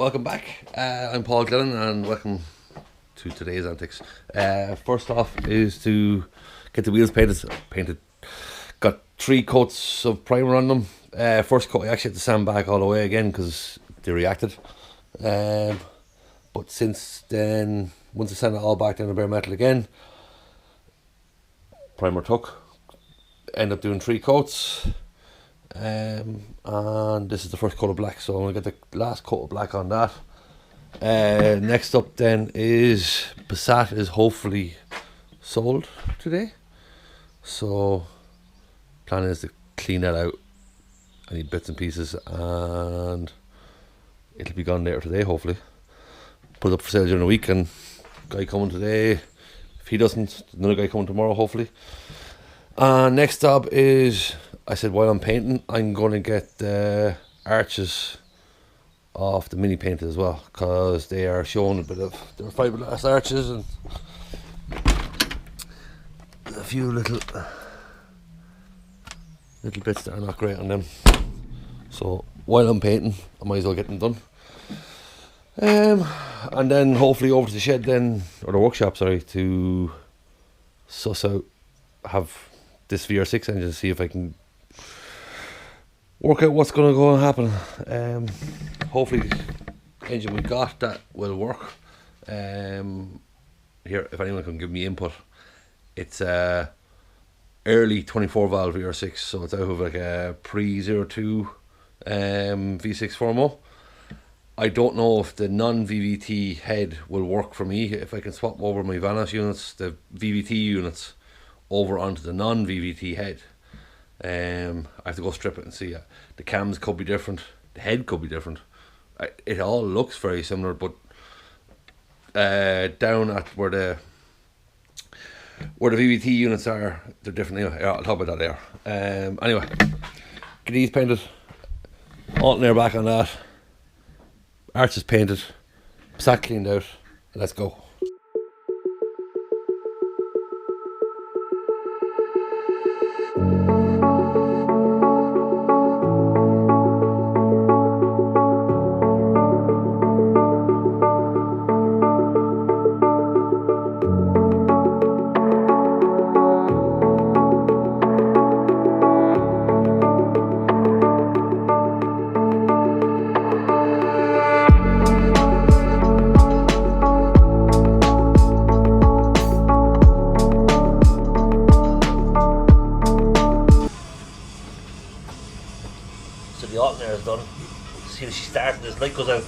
welcome back. I'm Paul Glennon and welcome to today's antics. First off is to get the wheels painted. Got 3 coats of primer on them. First coat I actually had to sand back all the way again because they reacted. But since then, once I sand it all back down to bare metal again, primer took. End up doing 3 coats. And this is the first coat of black, so I'm going to get the last coat of black on that. Next up then is Passat is hopefully sold today, so plan is to clean that out, any bits and pieces, and it'll be gone later today hopefully. Put it up for sale during the week, and guy coming today. If he doesn't, another guy coming tomorrow hopefully. Next up is, I said while I'm painting, I'm going to get the arches off the mini painted as well, because they are showing a bit of, they're fiberglass arches and a few little bits that are not great on them. So while I'm painting, I might as well get them done. And then hopefully over to the shed then, or the workshop, sorry, to suss out, have this vr6 engine, see if I can work out what's going to go and happen. Hopefully the engine we got, that will work. Here, if anyone can give me input, it's early 24 valve vr6, so it's out of like a pre-02 v6 Formo. I don't know if the non-VVT head will work for me. If I can swap over my Vanos units, the VVT units, over onto the non-VVT head. I have to go strip it and see. The cams could be different, the head could be different. It all looks very similar, but down at where the VVT units are, they're different. Anyway, I'll talk about that later. Anyway, get these painted, alternator back on that, arches painted, sack cleaned out. Let's go. So the alternator is done. See when she starts and this light goes out.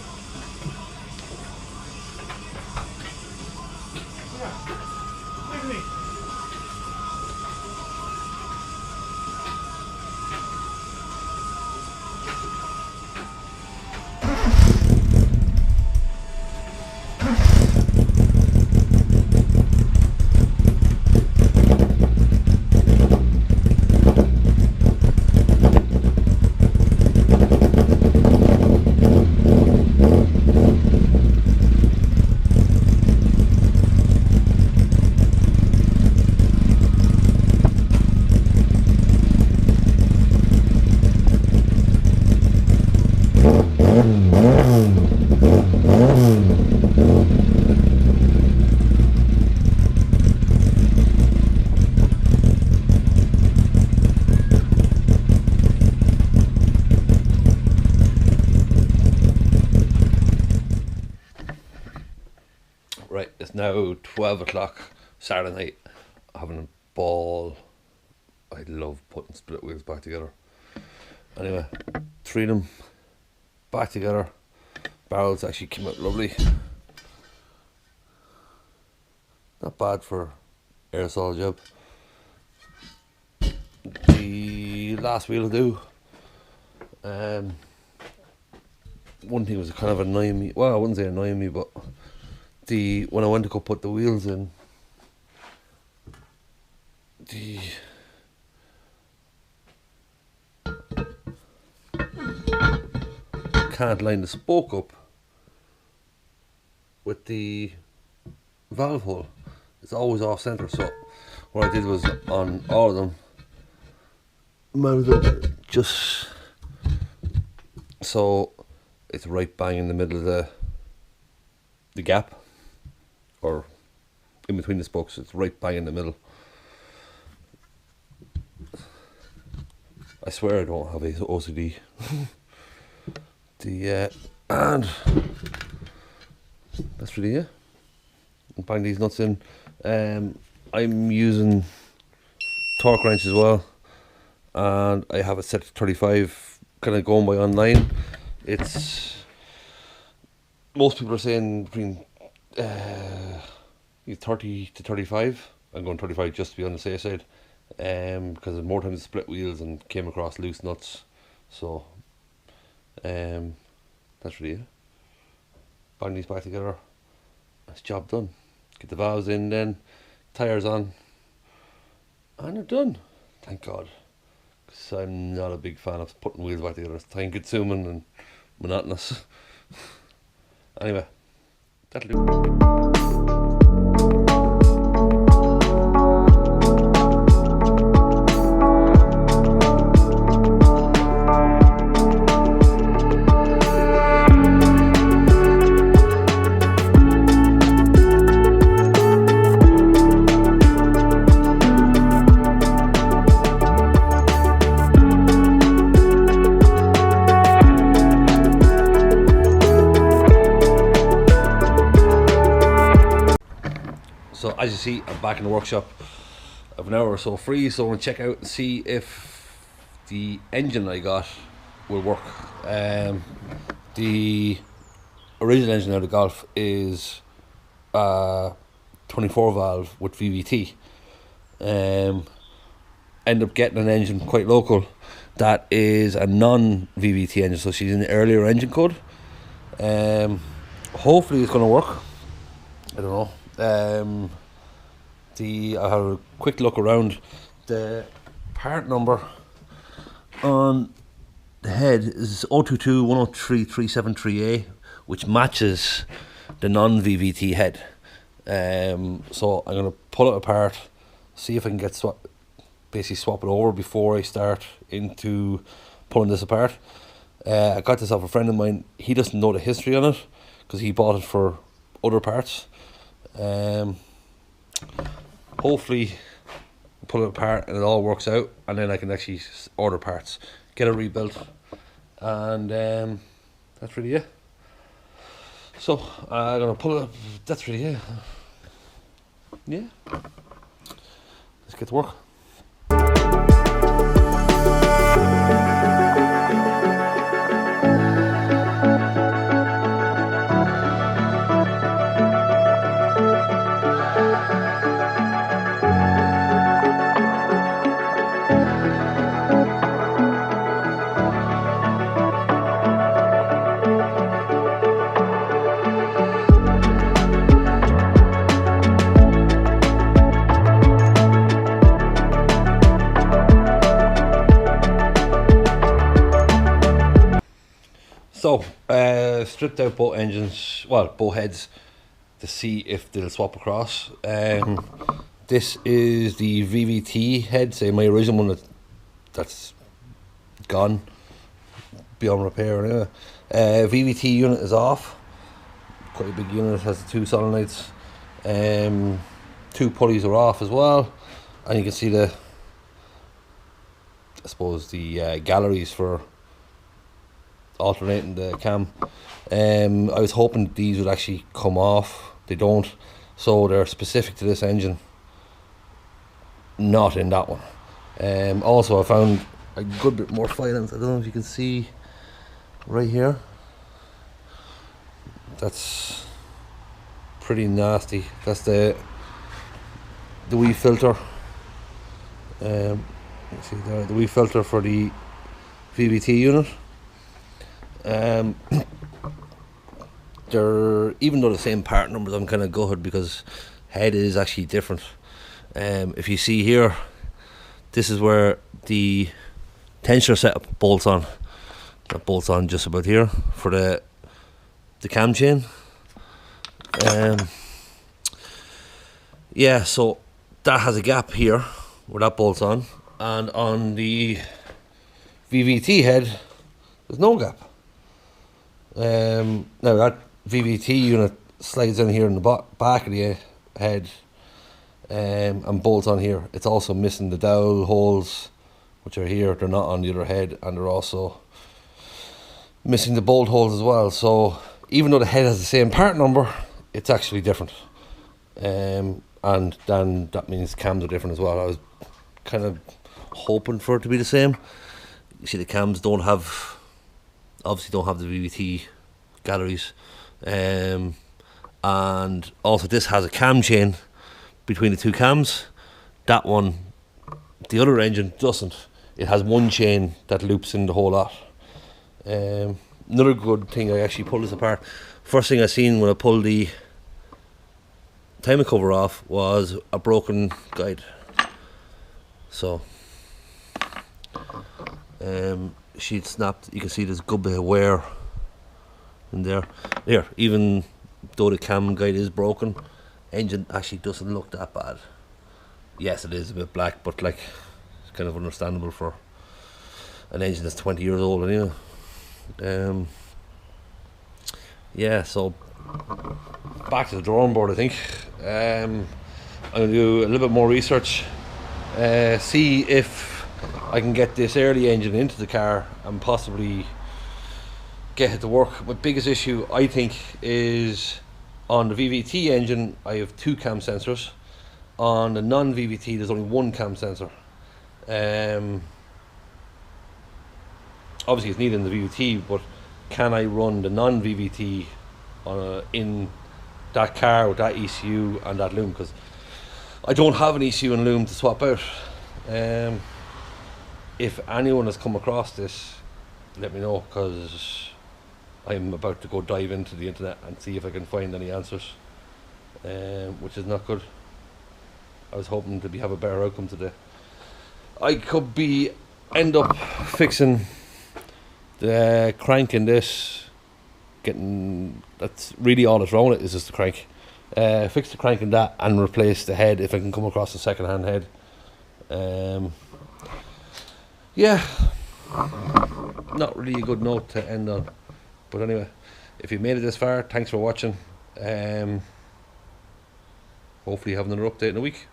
Right, it's now 12 o'clock Saturday night. Having a ball. I love putting split wheels back together. Anyway, 3 of them back together. Barrels actually came out lovely. Not bad for aerosol job. The last wheel will do. One thing was kind of annoying me. Well, I wouldn't say annoying me, but when I went to go put the wheels in, can't line the spoke up with the valve hole. It's always off center, so what I did was on all of them mounted it just so it's right bang in the middle of the gap, or in between the spokes. It's right bang in the middle. I swear I don't have OCD. And that's really it. And bang these nuts in. I'm using torque wrench as well, and I have it set to 35. Kind of going by online. It's most people are saying between 30 to 35. I'm going 35 just to be on the safe side, because I've more times split wheels and came across loose nuts. So that's really it. Bang these back together. That's job done. Get the valves in, then tires on, and they're done. Thank God, because I'm not a big fan of putting wheels back together. It's time consuming and monotonous. Anyway, that'll do. So as you see, I'm back in the workshop. I have an hour or so free, so I'm going to check out and see if the engine I got will work. The original engine out of the Golf is 24 valve with VVT. End up getting an engine quite local that is a non-VVT engine, so she's in the earlier engine code. Hopefully it's going to work. I don't know. I had a quick look around. The part number on the head is 022103373A, which matches the non-VVT head. So I'm going to pull it apart, see if I can get basically swap it over before I start into pulling this apart. I got this off a friend of mine. He doesn't know the history on it because he bought it for other parts. Hopefully pull it apart and it all works out, and then I can actually order parts, get it rebuilt, and that's really it. So I'm gonna pull it up. That's really it. Yeah, let's get to work. So, stripped out both engines, well, both heads, to see if they'll swap across. This is the VVT head, say my original one that's gone, beyond repair anyway. VVT unit is off, quite a big unit, has the 2 solenoids. 2 pulleys are off as well, and you can see the galleries for alternating the cam. I was hoping these would actually come off. They don't, so they're specific to this engine, not in that one. Also I found a good bit more filings. I don't know if you can see right here. That's pretty nasty. That's the wee filter. Let's see there, the wee filter for the VVT unit. They're, even though the same part numbers, I'm kind of gutted because head is actually different. If you see here, this is where the tensioner setup bolts on. That bolts on just about here for the cam chain. Yeah, so that has a gap here where that bolts on, and on the VVT head there's no gap. Now that VVT unit slides in here in the back of the head, and bolts on here. It's also missing the dowel holes, which are here. They're not on the other head, and they're also missing the bolt holes as well. So even though the head has the same part number, it's actually different. And then that means cams are different as well. I was kind of hoping for it to be the same. You see, the cams obviously don't have the VVT galleries, and also this has a cam chain between the two cams. That one, the other engine doesn't. It has one chain that loops in the whole lot. Another good thing, I actually pulled this apart. First thing I seen when I pulled the timing cover off was a broken guide. So she'd snapped. You can see there's a good bit of wear in there. There, even though the cam guide is broken, engine actually doesn't look that bad. Yes, it is a bit black, but like, it's kind of understandable for an engine that's 20 years old anyway. Yeah, so back to the drawing board, I think. I'm going to do a little bit more research, see if I can get this early engine into the car and possibly get it to work. My biggest issue, I think, is on the VVT engine. I have 2 cam sensors. On the non-VVT, there's only 1 cam sensor. Obviously it's needed in the VVT, but can I run the non-VVT in that car with that ECU and that loom? Because I don't have an ECU and loom to swap out. If anyone has come across this, let me know, because I'm about to go dive into the internet and see if I can find any answers, which is not good. I was hoping to have a better outcome today. I could end up fixing the crank in this. That's really all that's wrong with it, is just the crank. Fix the crank in that and replace the head if I can come across a second-hand head. Yeah, not really a good note to end on. But anyway, if you made it this far, thanks for watching. Hopefully have another update in a week.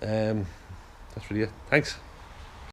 That's really it. Thanks.